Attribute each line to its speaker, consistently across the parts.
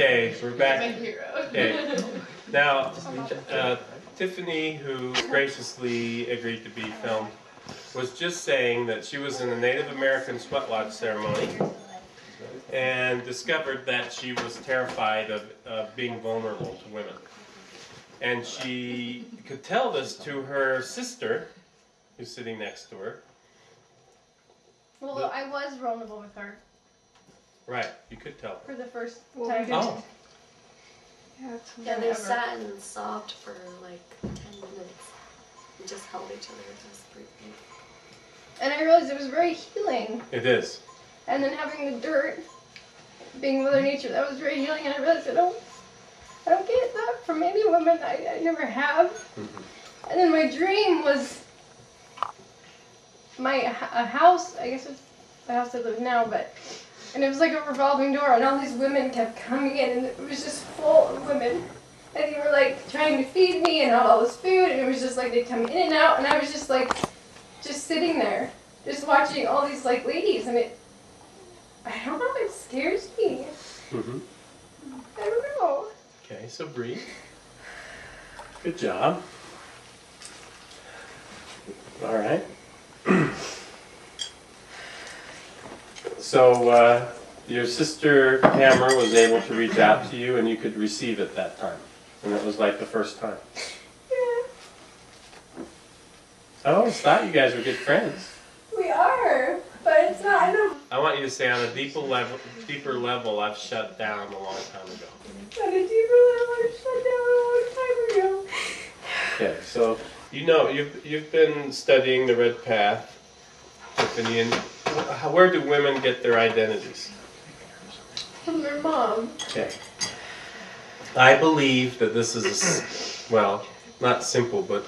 Speaker 1: Okay, we're back.
Speaker 2: My hero.
Speaker 1: Okay. Now, Tiffany, who graciously agreed to be filmed, was just saying that she was in a Native American sweat lodge ceremony and discovered that she was terrified of being vulnerable to women. And she could tell this to her sister, who's sitting next to her.
Speaker 2: Well, I was vulnerable with her.
Speaker 1: Right, you could tell her.
Speaker 2: For the first
Speaker 3: Well,
Speaker 2: time.
Speaker 1: Oh.
Speaker 3: Yeah,
Speaker 4: they sat and sobbed for like 10 minutes. We just held each other just breathing.
Speaker 2: And I realized it was very healing.
Speaker 1: It is.
Speaker 2: And then having the dirt, being Mother Nature, that was very healing. And I realized I don't get that from any woman. I never have.
Speaker 1: Mm-hmm.
Speaker 2: And then my dream was a house. I guess it's the house I live in now, and it was like a revolving door, and all these women kept coming in, and it was just full of women. And they were like trying to feed me and all this food, and it was just like they'd come in and out, and I was just like, just sitting there, just watching all these like ladies, and I don't know, it scares me.
Speaker 1: Mm-hmm.
Speaker 2: I don't know.
Speaker 1: Okay, so breathe. Good job. All right. So your sister Tamara was able to reach out to you, and you could receive it that time, and it was like the first time.
Speaker 2: Yeah.
Speaker 1: I always thought you guys were good friends.
Speaker 2: We are, but it's not enough.
Speaker 1: I want you to say, on a deeper level, I've shut down a long time ago.
Speaker 2: On a deeper level, I shut down a long time ago.
Speaker 1: Okay, so you know you've been studying the Red Path, Tiffany, and where do women get their identities?
Speaker 2: From their mom.
Speaker 1: Okay. I believe that this is, well, not simple, but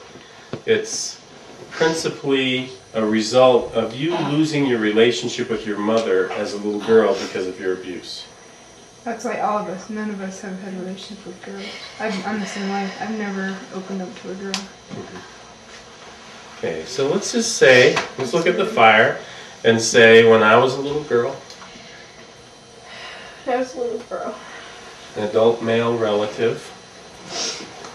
Speaker 1: it's principally a result of you losing your relationship with your mother as a little girl because of your abuse.
Speaker 3: That's why all of us, none of us have had relationships with girls. I'm the same way. I've never opened up to a girl.
Speaker 1: Mm-hmm. Okay, so let's just say, let's look at the fire and say, when I was a little girl,
Speaker 2: I was a little girl.
Speaker 1: an adult male relative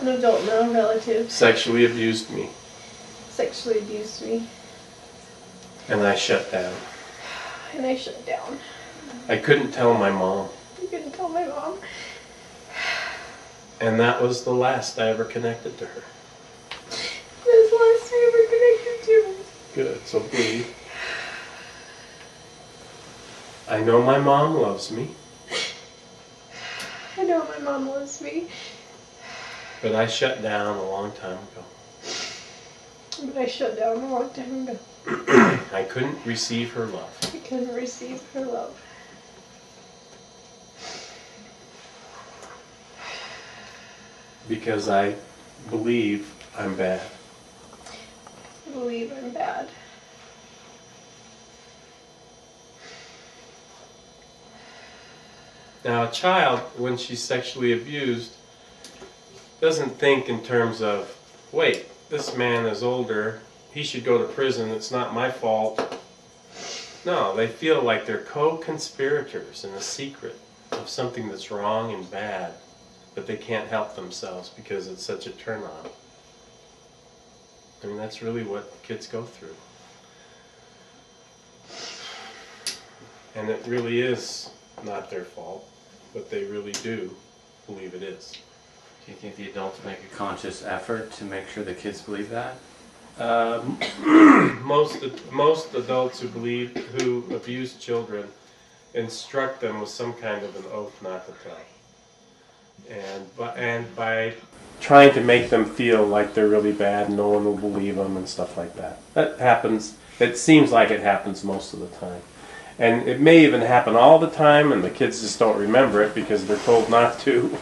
Speaker 2: An adult male relative
Speaker 1: sexually abused me,
Speaker 2: sexually abused me,
Speaker 1: and I shut down.
Speaker 2: and I shut down.
Speaker 1: I couldn't tell my mom,
Speaker 2: You couldn't tell my mom.
Speaker 1: and that was the last I ever connected to her.
Speaker 2: That's the last we ever connected to.
Speaker 1: Good, so breathe. I know my mom loves me,
Speaker 2: I know my mom loves me,
Speaker 1: but I shut down a long time ago.
Speaker 2: but I shut down a long time ago.
Speaker 1: I couldn't receive her love.
Speaker 2: I couldn't receive her love.
Speaker 1: Because I believe I'm bad.
Speaker 2: I believe I'm bad.
Speaker 1: Now, a child, when she's sexually abused, doesn't think in terms of, wait, this man is older, he should go to prison, it's not my fault. No, they feel like they're co-conspirators in a secret of something that's wrong and bad, but they can't help themselves because it's such a turn-on. I mean, that's really what kids go through. And it really is not their fault, but they really do believe it is.
Speaker 5: Do you think the adults make a conscious effort to make sure the kids believe that?
Speaker 1: Most adults who abuse children instruct them with some kind of an oath not to tell, and by trying to make them feel like they're really bad, no one will believe them and stuff like that. That happens. It seems like it happens most of the time. And it may even happen all the time, and the kids just don't remember it because they're told not to.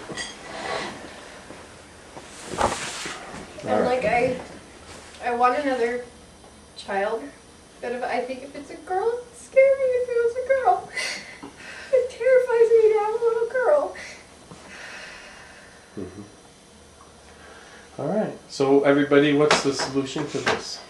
Speaker 2: And like I want another child, but I think if it's a girl, it'd scare me if it was a girl. It terrifies me to have a little girl.
Speaker 1: Mm-hmm. All right. So everybody, what's the solution to this?